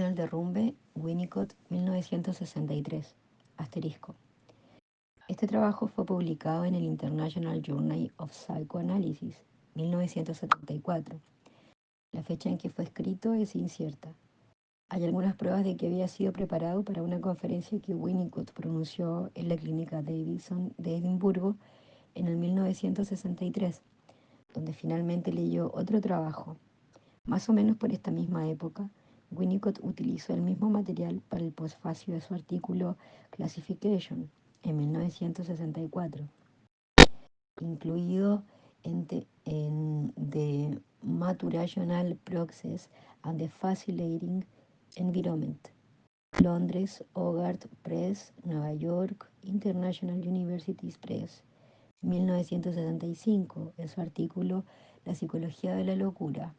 al derrumbe, Winnicott, 1963. Asterisco. Este trabajo fue publicado en el International Journal of Psychoanalysis, 1974. La fecha en que fue escrito es incierta. Hay algunas pruebas de que había sido preparado para una conferencia que Winnicott pronunció en la Clínica Davidson de Edimburgo en el 1963, donde finalmente leyó otro trabajo. Más o menos por esta misma época, Winnicott utilizó el mismo material para el posfacio de su artículo Classification en 1964, incluido en The Maturational Process and the Facilitating Environment. Londres, Hogarth Press, Nueva York, International Universities Press, 1975, en su artículo La psicología de la locura,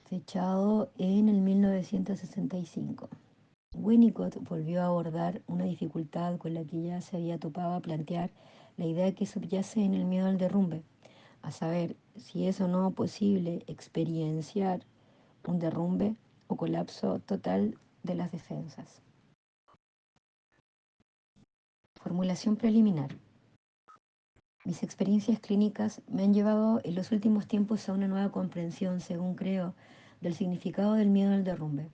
fechado en el 1965. Winnicott volvió a abordar una dificultad con la que ya se había topado a plantear la idea que subyace en el miedo al derrumbe, a saber si es o no posible experienciar un derrumbe o colapso total de las defensas. Formulación preliminar. Mis experiencias clínicas me han llevado en los últimos tiempos a una nueva comprensión, según creo, del significado del miedo al derrumbe.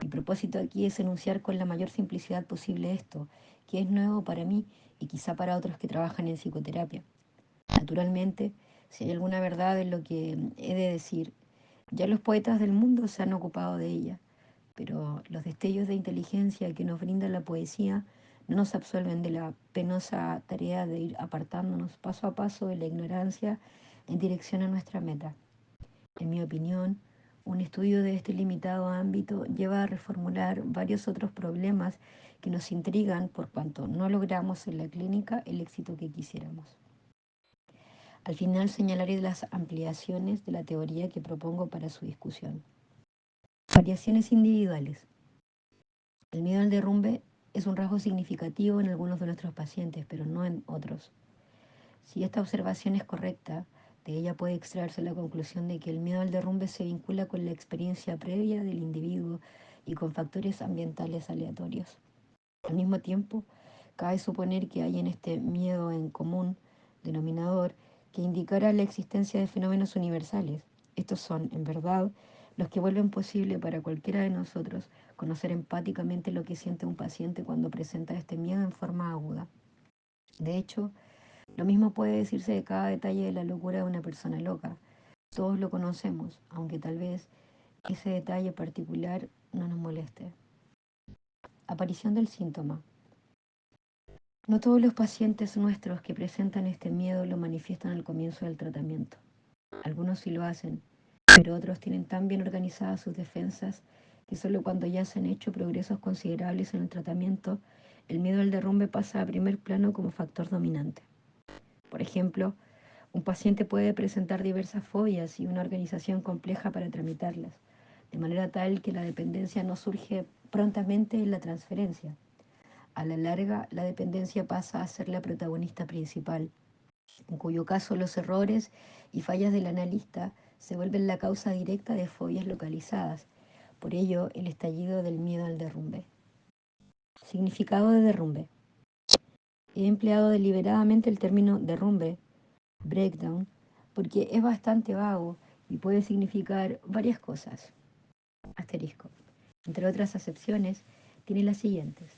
Mi propósito aquí es enunciar con la mayor simplicidad posible esto, que es nuevo para mí y quizá para otros que trabajan en psicoterapia. Naturalmente, si hay alguna verdad en lo que he de decir, ya los poetas del mundo se han ocupado de ella, pero los destellos de inteligencia que nos brinda la poesía no nos absuelven de la penosa tarea de ir apartándonos paso a paso de la ignorancia en dirección a nuestra meta. En mi opinión, un estudio de este limitado ámbito lleva a reformular varios otros problemas que nos intrigan por cuanto no logramos en la clínica el éxito que quisiéramos. Al final señalaré las ampliaciones de la teoría que propongo para su discusión. Variaciones individuales. El miedo al derrumbe es un rasgo significativo en algunos de nuestros pacientes, pero no en otros. Si esta observación es correcta, de ella puede extraerse la conclusión de que el miedo al derrumbe se vincula con la experiencia previa del individuo y con factores ambientales aleatorios. Al mismo tiempo, cabe suponer que hay en este miedo en común denominador que indicará la existencia de fenómenos universales. Estos son, en verdad, los que vuelven posible para cualquiera de nosotros conocer empáticamente lo que siente un paciente cuando presenta este miedo en forma aguda. De hecho, lo mismo puede decirse de cada detalle de la locura de una persona loca. Todos lo conocemos, aunque tal vez ese detalle particular no nos moleste. Aparición del síntoma. No todos los pacientes nuestros que presentan este miedo lo manifiestan al comienzo del tratamiento. Algunos sí lo hacen, pero otros tienen tan bien organizadas sus defensas que solo cuando ya se han hecho progresos considerables en el tratamiento, el miedo al derrumbe pasa a primer plano como factor dominante. Por ejemplo, un paciente puede presentar diversas fobias y una organización compleja para tramitarlas, de manera tal que la dependencia no surge prontamente en la transferencia. A la larga, la dependencia pasa a ser la protagonista principal, en cuyo caso los errores y fallas del analista se vuelven la causa directa de fobias localizadas. Por ello, el estallido del miedo al derrumbe. Significado de derrumbe. He empleado deliberadamente el término derrumbe, breakdown, porque es bastante vago y puede significar varias cosas. Asterisco. Entre otras acepciones, tiene las siguientes: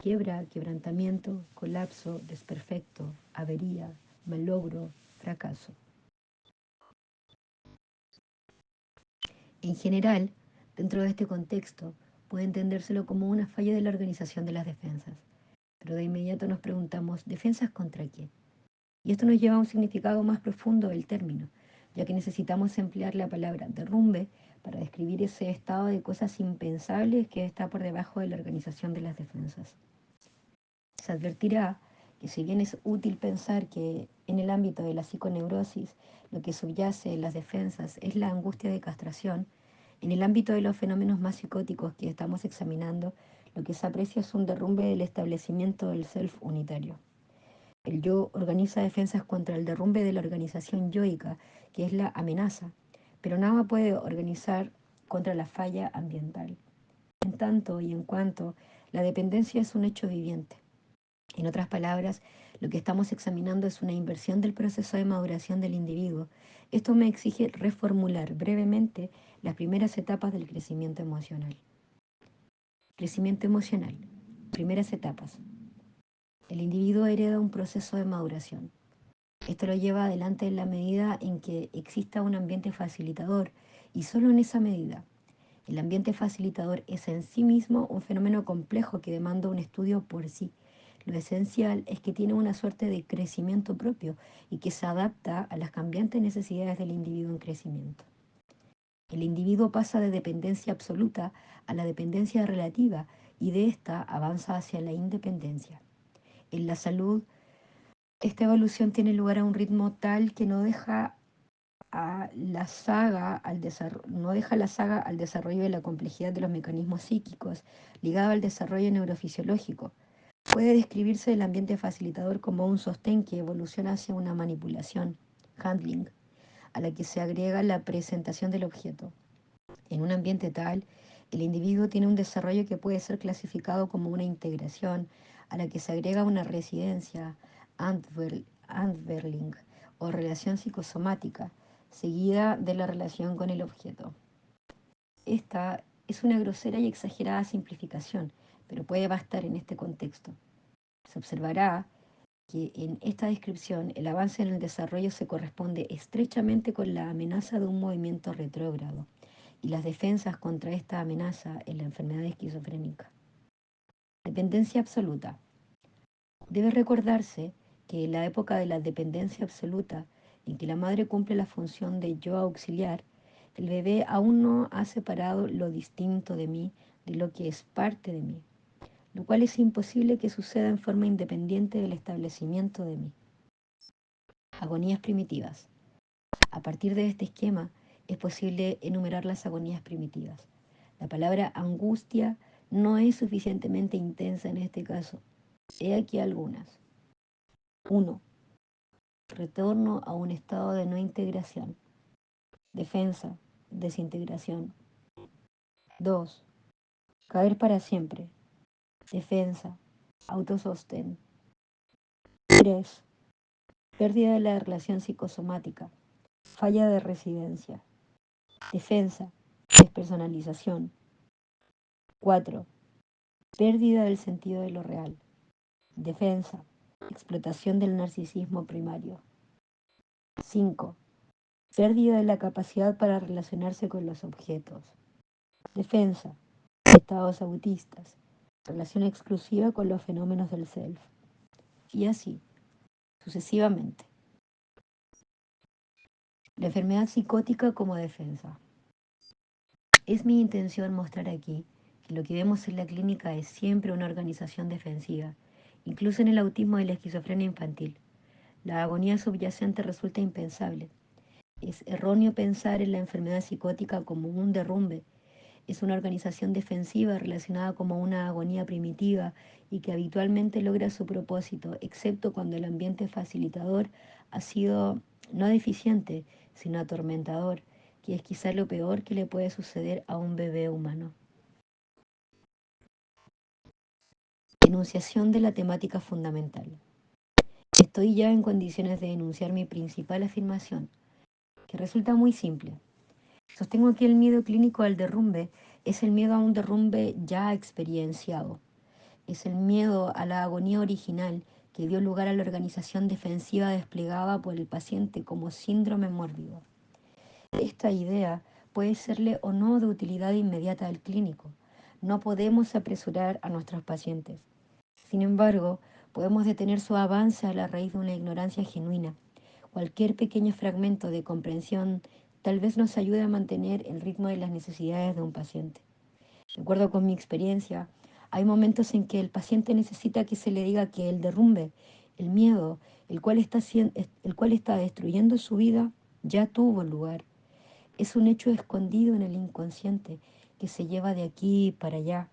quiebra, quebrantamiento, colapso, desperfecto, avería, malogro, fracaso. En general, dentro de este contexto, puede entendérselo como una falla de la organización de las defensas. Pero de inmediato nos preguntamos, ¿defensas contra qué? Y esto nos lleva a un significado más profundo del término, ya que necesitamos emplear la palabra derrumbe para describir ese estado de cosas impensables que está por debajo de la organización de las defensas. Se advertirá que si bien es útil pensar que en el ámbito de la psiconeurosis lo que subyace en las defensas es la angustia de castración, en el ámbito de los fenómenos más psicóticos que estamos examinando, lo que se aprecia es un derrumbe del establecimiento del self unitario. El yo organiza defensas contra el derrumbe de la organización yoica, que es la amenaza, pero nada puede organizar contra la falla ambiental, en tanto y en cuanto la dependencia es un hecho viviente. En otras palabras, lo que estamos examinando es una inversión del proceso de maduración del individuo. Esto me exige reformular brevemente las primeras etapas del crecimiento emocional. Crecimiento emocional. Primeras etapas. El individuo hereda un proceso de maduración. Esto lo lleva adelante en la medida en que exista un ambiente facilitador y solo en esa medida. El ambiente facilitador es en sí mismo un fenómeno complejo que demanda un estudio por sí. Lo esencial es que tiene una suerte de crecimiento propio y que se adapta a las cambiantes necesidades del individuo en crecimiento. El individuo pasa de dependencia absoluta a la dependencia relativa y de esta avanza hacia la independencia. En la salud, esta evolución tiene lugar a un ritmo tal que no deja la saga al desarrollo de la complejidad de los mecanismos psíquicos ligado al desarrollo neurofisiológico. Puede describirse el ambiente facilitador como un sostén que evoluciona hacia una manipulación, handling, a la que se agrega la presentación del objeto. En un ambiente tal, el individuo tiene un desarrollo que puede ser clasificado como una integración, a la que se agrega una residencia, Antverling, o relación psicosomática, seguida de la relación con el objeto. Esta es una grosera y exagerada simplificación, pero puede bastar en este contexto. Se observará que en esta descripción el avance en el desarrollo se corresponde estrechamente con la amenaza de un movimiento retrógrado y las defensas contra esta amenaza en la enfermedad esquizofrénica. Dependencia absoluta. Debe recordarse que en la época de la dependencia absoluta, en que la madre cumple la función de yo auxiliar, el bebé aún no ha separado lo distinto de mí de lo que es parte de mí, lo cual es imposible que suceda en forma independiente del establecimiento de mí. Agonías primitivas. A partir de este esquema es posible enumerar las agonías primitivas. La palabra angustia no es suficientemente intensa en este caso. He aquí algunas. 1. Retorno a un estado de no integración. Defensa, desintegración. 2. Caer para siempre. Defensa, autosostén. 3. Pérdida de la relación psicosomática. Falla de residencia. Defensa, despersonalización. 4. Pérdida del sentido de lo real. Defensa, explotación del narcisismo primario. 5. Pérdida de la capacidad para relacionarse con los objetos. Defensa, estados autistas, relación exclusiva con los fenómenos del self. Y así, sucesivamente. La enfermedad psicótica como defensa. Es mi intención mostrar aquí que lo que vemos en la clínica es siempre una organización defensiva, incluso en el autismo y la esquizofrenia infantil. La agonía subyacente resulta impensable. Es erróneo pensar en la enfermedad psicótica como un derrumbe. Es una organización defensiva relacionada como una agonía primitiva y que habitualmente logra su propósito, excepto cuando el ambiente facilitador ha sido no deficiente, sino atormentador, que es quizá lo peor que le puede suceder a un bebé humano. Enunciación de la temática fundamental. Estoy ya en condiciones de enunciar mi principal afirmación, que resulta muy simple. Sostengo que el miedo clínico al derrumbe es el miedo a un derrumbe ya experienciado. Es el miedo a la agonía original que dio lugar a la organización defensiva desplegada por el paciente como síndrome mórbido. Esta idea puede serle o no de utilidad inmediata al clínico. No podemos apresurar a nuestros pacientes. Sin embargo, podemos detener su avance a la raíz de una ignorancia genuina. Cualquier pequeño fragmento de comprensión tal vez nos ayude a mantener el ritmo de las necesidades de un paciente. De acuerdo con mi experiencia, hay momentos en que el paciente necesita que se le diga que el derrumbe, el miedo, el cual está destruyendo su vida, ya tuvo lugar. Es un hecho escondido en el inconsciente que se lleva de aquí para allá.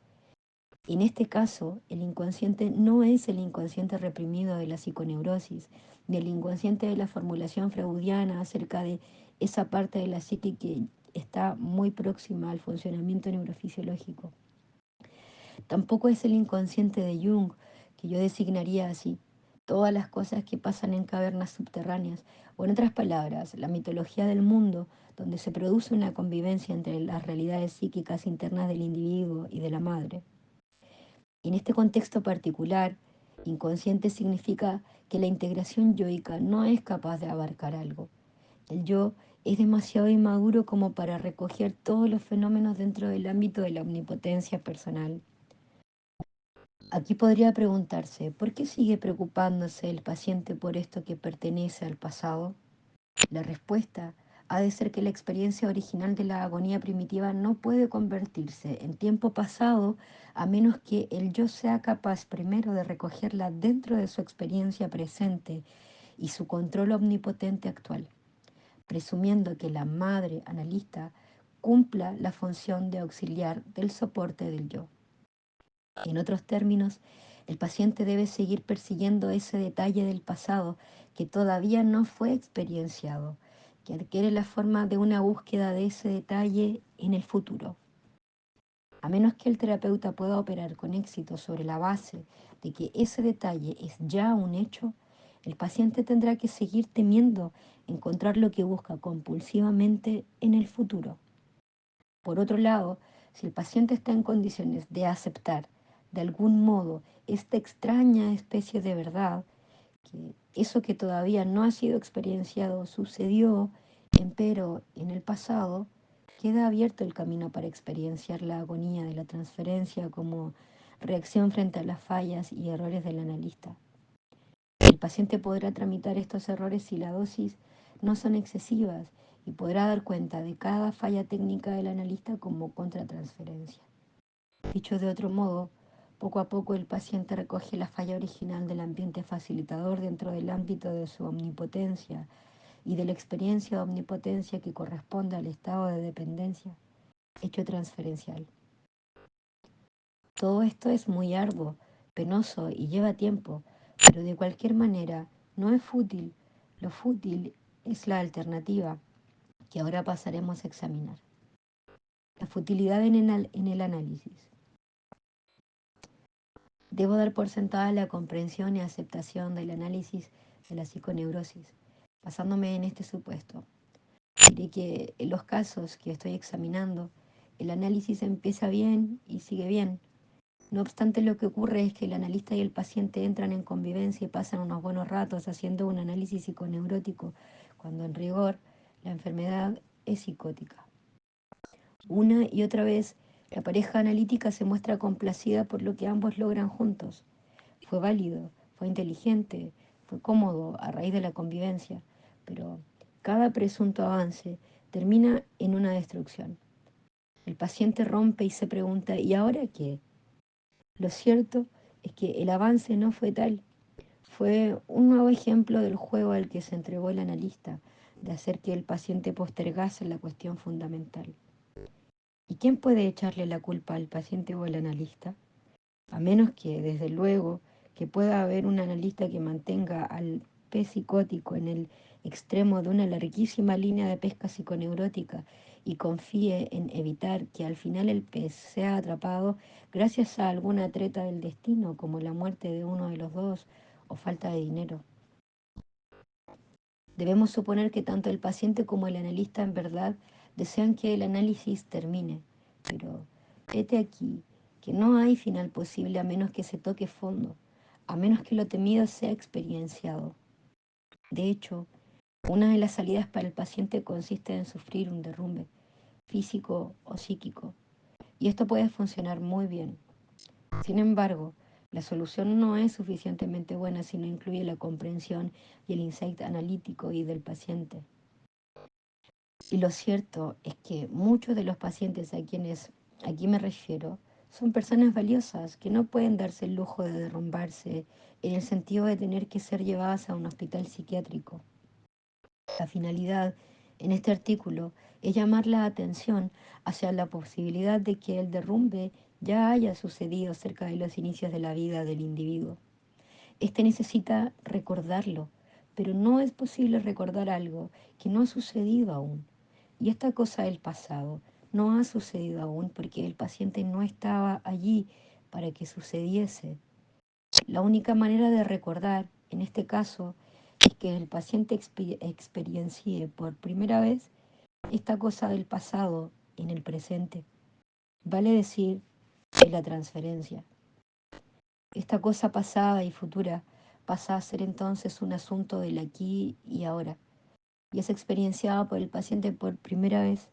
En este caso, el inconsciente no es el inconsciente reprimido de la psiconeurosis, ni el inconsciente de la formulación freudiana acerca de esa parte de la psique está muy próxima al funcionamiento neurofisiológico. Tampoco es el inconsciente de Jung, que yo designaría así, todas las cosas que pasan en cavernas subterráneas, o en otras palabras, la mitología del mundo, donde se produce una convivencia entre las realidades psíquicas internas del individuo y de la madre. En este contexto particular, inconsciente significa que la integración yoica no es capaz de abarcar algo. El yo es demasiado inmaduro como para recoger todos los fenómenos dentro del ámbito de la omnipotencia personal. Aquí podría preguntarse, ¿por qué sigue preocupándose el paciente por esto que pertenece al pasado? La respuesta ha de ser que la experiencia original de la agonía primitiva no puede convertirse en tiempo pasado a menos que el yo sea capaz primero de recogerla dentro de su experiencia presente y su control omnipotente actual, presumiendo que la madre analista cumpla la función de auxiliar del soporte del yo. En otros términos, el paciente debe seguir persiguiendo ese detalle del pasado que todavía no fue experienciado, que adquiere la forma de una búsqueda de ese detalle en el futuro. A menos que el terapeuta pueda operar con éxito sobre la base de que ese detalle es ya un hecho, el paciente tendrá que seguir temiendo encontrar lo que busca compulsivamente en el futuro. Por otro lado, si el paciente está en condiciones de aceptar de algún modo esta extraña especie de verdad, que eso que todavía no ha sido experienciado sucedió, empero en el pasado, queda abierto el camino para experienciar la agonía de la transferencia como reacción frente a las fallas y errores del analista. El paciente podrá tramitar estos errores si la dosis no son excesivas y podrá dar cuenta de cada falla técnica del analista como contratransferencia. Dicho de otro modo, poco a poco el paciente recoge la falla original del ambiente facilitador dentro del ámbito de su omnipotencia y de la experiencia de omnipotencia que corresponde al estado de dependencia, hecho transferencial. Todo esto es muy arduo, penoso y lleva tiempo, pero de cualquier manera no es fútil. Lo fútil es la alternativa que ahora pasaremos a examinar. La futilidad en el análisis. Debo dar por sentada la comprensión y aceptación del análisis de la psiconeurosis, basándome en este supuesto. Diré que en los casos que estoy examinando, el análisis empieza bien y sigue bien. No obstante, lo que ocurre es que el analista y el paciente entran en convivencia y pasan unos buenos ratos haciendo un análisis psiconeurótico, cuando en rigor la enfermedad es psicótica. Una y otra vez, la pareja analítica se muestra complacida por lo que ambos logran juntos. Fue válido, fue inteligente, fue cómodo a raíz de la convivencia, pero cada presunto avance termina en una destrucción. El paciente rompe y se pregunta, ¿y ahora qué? Lo cierto es que el avance no fue tal. Fue un nuevo ejemplo del juego al que se entregó el analista, de hacer que el paciente postergase la cuestión fundamental. ¿Y quién puede echarle la culpa al paciente o al analista? A menos que, desde luego, que pueda haber un analista que mantenga al pez psicótico en el extremo de una larguísima línea de pesca psiconeurótica y confíe en evitar que al final el pez sea atrapado gracias a alguna treta del destino, como la muerte de uno de los dos o falta de dinero. Debemos suponer que tanto el paciente como el analista en verdad desean que el análisis termine, pero hete aquí que no hay final posible a menos que se toque fondo, a menos que lo temido sea experienciado. De hecho, una de las salidas para el paciente consiste en sufrir un derrumbe, físico o psíquico, y esto puede funcionar muy bien. Sin embargo, la solución no es suficientemente buena si no incluye la comprensión y el insight analítico y del paciente. Y lo cierto es que muchos de los pacientes a quienes aquí me refiero son personas valiosas que no pueden darse el lujo de derrumbarse en el sentido de tener que ser llevadas a un hospital psiquiátrico. La finalidad en este artículo es llamar la atención hacia la posibilidad de que el derrumbe ya haya sucedido cerca de los inicios de la vida del individuo. Este necesita recordarlo, pero no es posible recordar algo que no ha sucedido aún. Y esta cosa del pasado no ha sucedido aún porque el paciente no estaba allí para que sucediese. La única manera de recordar, en este caso, es que el paciente experiencie por primera vez esta cosa del pasado en el presente. Vale decir, es la transferencia. Esta cosa pasada y futura pasa a ser entonces un asunto del aquí y ahora, y es experienciada por el paciente por primera vez.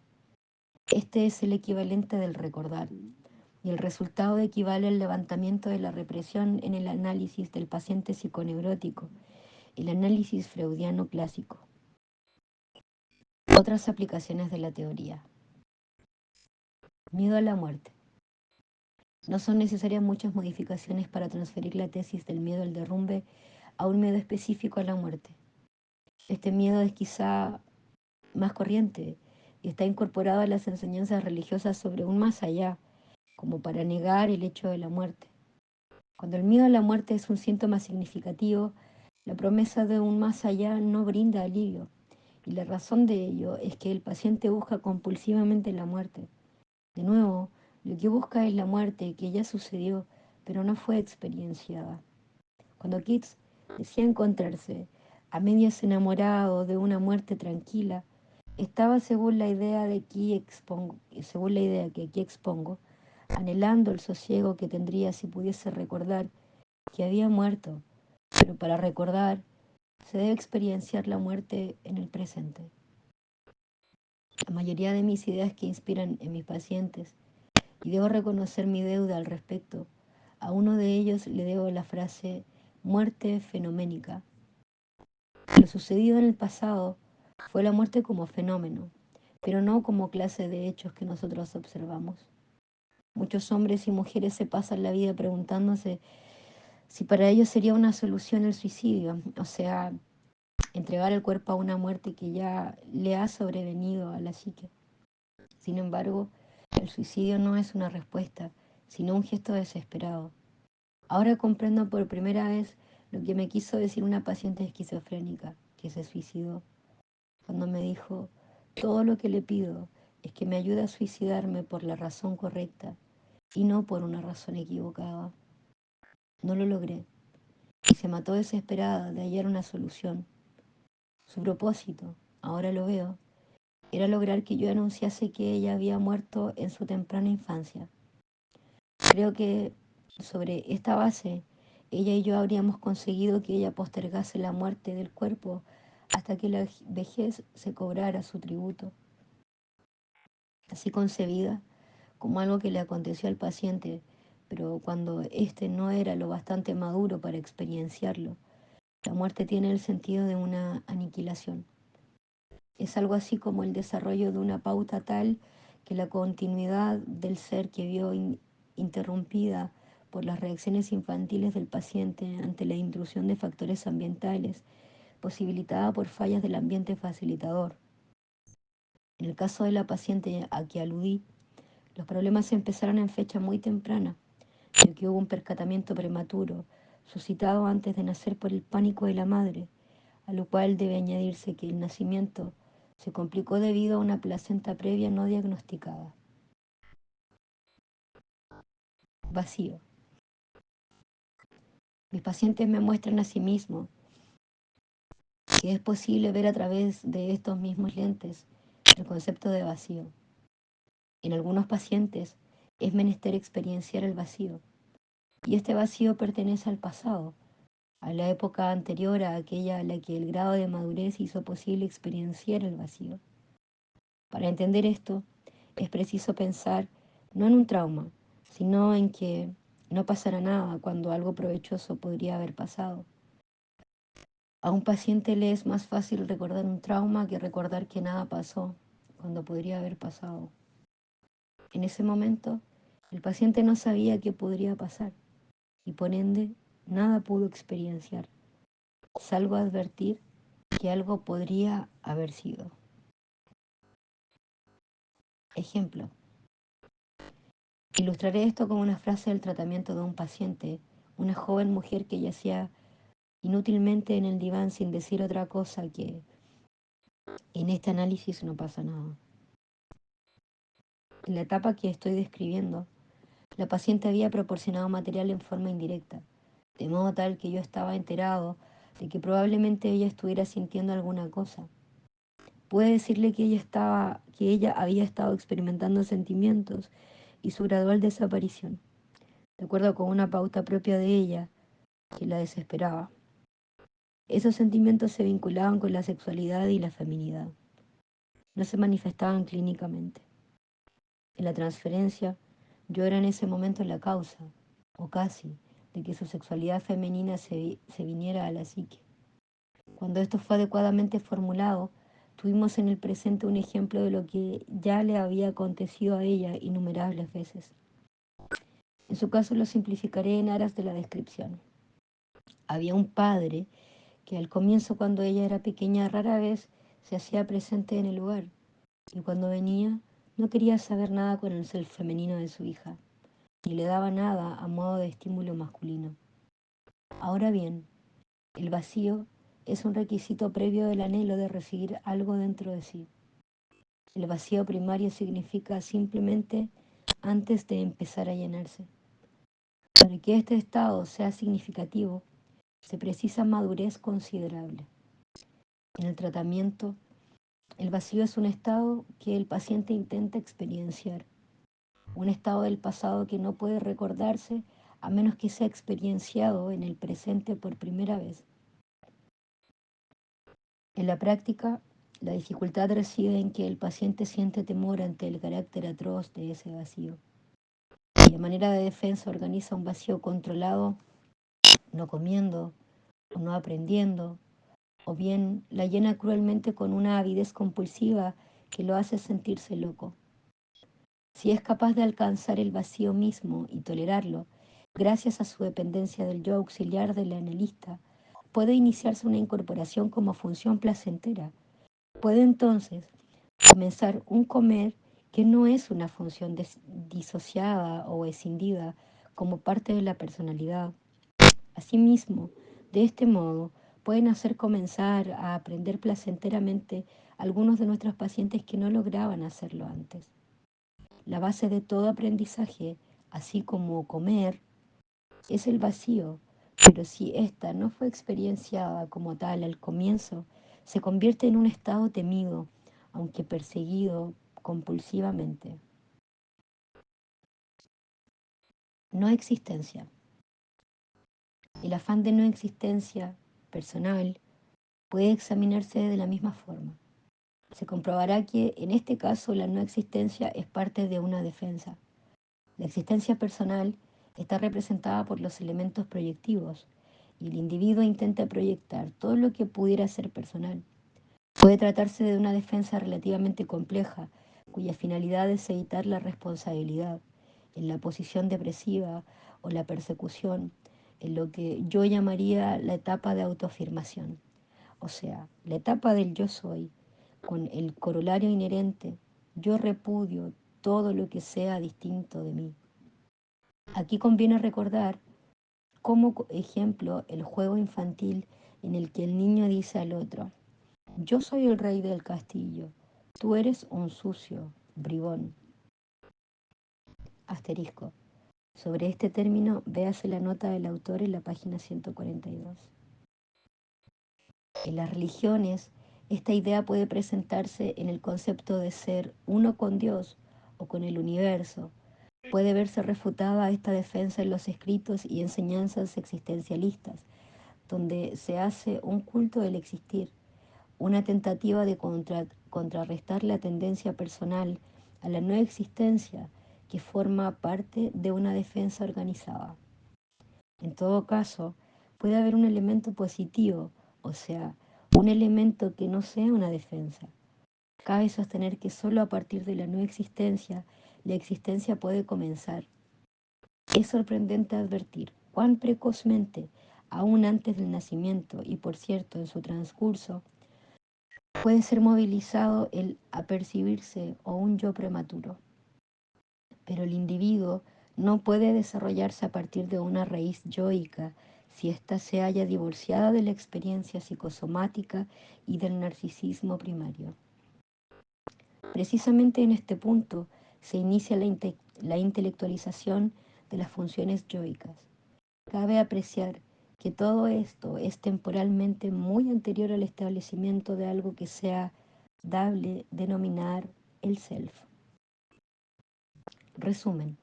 Este es el equivalente del recordar, y el resultado equivale al levantamiento de la represión en el análisis del paciente psiconeurótico, el análisis freudiano clásico. Otras aplicaciones de la teoría. Miedo a la muerte. No son necesarias muchas modificaciones para transferir la tesis del miedo al derrumbe a un miedo específico a la muerte. Este miedo es quizá más corriente y está incorporado a las enseñanzas religiosas sobre un más allá, como para negar el hecho de la muerte. Cuando el miedo a la muerte es un síntoma significativo, la promesa de un más allá no brinda alivio, y la razón de ello es que el paciente busca compulsivamente la muerte. De nuevo, lo que busca es la muerte que ya sucedió, pero no fue experienciada. Cuando Keats decía encontrarse a medias enamorado de una muerte tranquila, estaba según la idea que aquí expongo, anhelando el sosiego que tendría si pudiese recordar que había muerto, pero para recordar se debe experienciar la muerte en el presente. La mayoría de mis ideas que inspiran en mis pacientes, y debo reconocer mi deuda al respecto, a uno de ellos le debo la frase muerte fenoménica. Lo sucedido en el pasado fue la muerte como fenómeno, pero no como clase de hechos que nosotros observamos. Muchos hombres y mujeres se pasan la vida preguntándose si para ellos sería una solución el suicidio, o sea, entregar el cuerpo a una muerte que ya le ha sobrevenido a la psique. Sin embargo, el suicidio no es una respuesta, sino un gesto desesperado. Ahora comprendo por primera vez lo que me quiso decir una paciente esquizofrénica que se suicidó, cuando me dijo, todo lo que le pido es que me ayude a suicidarme por la razón correcta y no por una razón equivocada. No lo logré y se mató desesperada de hallar una solución. Su propósito, ahora lo veo, era lograr que yo anunciase que ella había muerto en su temprana infancia. Creo que sobre esta base, ella y yo habríamos conseguido que ella postergase la muerte del cuerpo hasta que la vejez se cobrara su tributo. Así concebida como algo que le aconteció al paciente, pero cuando éste no era lo bastante maduro para experienciarlo, la muerte tiene el sentido de una aniquilación. Es algo así como el desarrollo de una pauta tal que la continuidad del ser que vio interrumpida por las reacciones infantiles del paciente ante la intrusión de factores ambientales, posibilitada por fallas del ambiente facilitador. En el caso de la paciente a que aludí, los problemas empezaron en fecha muy temprana, ya que hubo un percatamiento prematuro, suscitado antes de nacer por el pánico de la madre, a lo cual debe añadirse que el nacimiento se complicó debido a una placenta previa no diagnosticada. Vacío. Mis pacientes me muestran a sí mismos que es posible ver a través de estos mismos lentes el concepto de vacío. En algunos pacientes es menester experienciar el vacío, y este vacío pertenece al pasado, a la época anterior a aquella a la que el grado de madurez hizo posible experienciar el vacío. Para entender esto, es preciso pensar no en un trauma, sino en que no pasará nada cuando algo provechoso podría haber pasado. A un paciente le es más fácil recordar un trauma que recordar que nada pasó cuando podría haber pasado. En ese momento, el paciente no sabía qué podría pasar y por ende nada pudo experienciar, salvo advertir que algo podría haber sido. Ejemplo. Ilustraré esto con una frase del tratamiento de un paciente, una joven mujer que yacía inútilmente en el diván sin decir otra cosa que en este análisis no pasa nada. En la etapa que estoy describiendo, la paciente había proporcionado material en forma indirecta, de modo tal que yo estaba enterado de que probablemente ella estuviera sintiendo alguna cosa. Pude decirle que ella había estado experimentando sentimientos y su gradual desaparición, de acuerdo con una pauta propia de ella que la desesperaba. Esos sentimientos se vinculaban con la sexualidad y la feminidad. No se manifestaban clínicamente. En la transferencia, yo era en ese momento la causa, o casi, de que su sexualidad femenina se viniera a la psique. Cuando esto fue adecuadamente formulado, tuvimos en el presente un ejemplo de lo que ya le había acontecido a ella innumerables veces. En su caso lo simplificaré en aras de la descripción. Había un padre que al comienzo, cuando ella era pequeña, rara vez se hacía presente en el lugar, y cuando venía no quería saber nada con el ser femenino de su hija, ni le daba nada a modo de estímulo masculino. Ahora bien, el vacío es un requisito previo del anhelo de recibir algo dentro de sí. El vacío primario significa simplemente antes de empezar a llenarse. Para que este estado sea significativo, se precisa madurez considerable. En el tratamiento, el vacío es un estado que el paciente intenta experienciar, un estado del pasado que no puede recordarse a menos que sea experienciado en el presente por primera vez. En la práctica, la dificultad reside en que el paciente siente temor ante el carácter atroz de ese vacío y a manera de defensa organiza un vacío controlado, no comiendo o no aprendiendo, o bien la llena cruelmente con una avidez compulsiva que lo hace sentirse loco. Si es capaz de alcanzar el vacío mismo y tolerarlo, gracias a su dependencia del yo auxiliar del analista, puede iniciarse una incorporación como función placentera. Puede entonces comenzar un comer que no es una función disociada o escindida como parte de la personalidad. Asimismo, de este modo, pueden hacer comenzar a aprender placenteramente algunos de nuestros pacientes que no lograban hacerlo antes. La base de todo aprendizaje, así como comer, es el vacío, pero si ésta no fue experienciada como tal al comienzo, se convierte en un estado temido, aunque perseguido compulsivamente. No existencia. El afán de no existencia personal puede examinarse de la misma forma. Se comprobará que en este caso la no existencia es parte de una defensa. La existencia personal está representada por los elementos proyectivos y el individuo intenta proyectar todo lo que pudiera ser personal. Puede tratarse de una defensa relativamente compleja, cuya finalidad es evitar la responsabilidad en la posición depresiva o la persecución, en lo que yo llamaría la etapa de autoafirmación, o sea, la etapa del yo soy, con el corolario inherente, yo repudio todo lo que sea distinto de mí. Aquí conviene recordar como ejemplo el juego infantil en el que el niño dice al otro: yo soy el rey del castillo, tú eres un sucio, bribón. Asterisco. Sobre este término, véase la nota del autor en la página 142. En las religiones, esta idea puede presentarse en el concepto de ser uno con Dios o con el universo. Puede verse refutada esta defensa en los escritos y enseñanzas existencialistas, donde se hace un culto del existir, una tentativa de contrarrestar la tendencia personal a la no existencia que forma parte de una defensa organizada. En todo caso, puede haber un elemento positivo, o sea, un elemento que no sea una defensa. Cabe sostener que solo a partir de la no existencia, la existencia puede comenzar. Es sorprendente advertir cuán precozmente, aún antes del nacimiento y por cierto en su transcurso, puede ser movilizado el apercibirse o un yo prematuro. Pero el individuo no puede desarrollarse a partir de una raíz yoica si ésta se halla divorciada de la experiencia psicosomática y del narcisismo primario. Precisamente en este punto se inicia la intelectualización de las funciones yoicas. Cabe apreciar que todo esto es temporalmente muy anterior al establecimiento de algo que sea dable denominar el self. Resumen,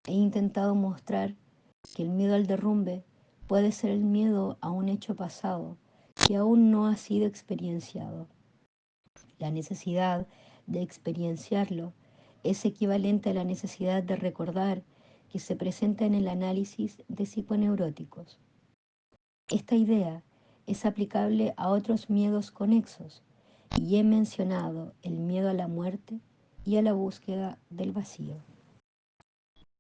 he intentado mostrar que el miedo al derrumbe puede ser el miedo a un hecho pasado que aún no ha sido experienciado. La necesidad de experienciarlo es equivalente a la necesidad de recordar que se presenta en el análisis de psiconeuróticos. Esta idea es aplicable a otros miedos conexos y he mencionado el miedo a la muerte y a la búsqueda del vacío.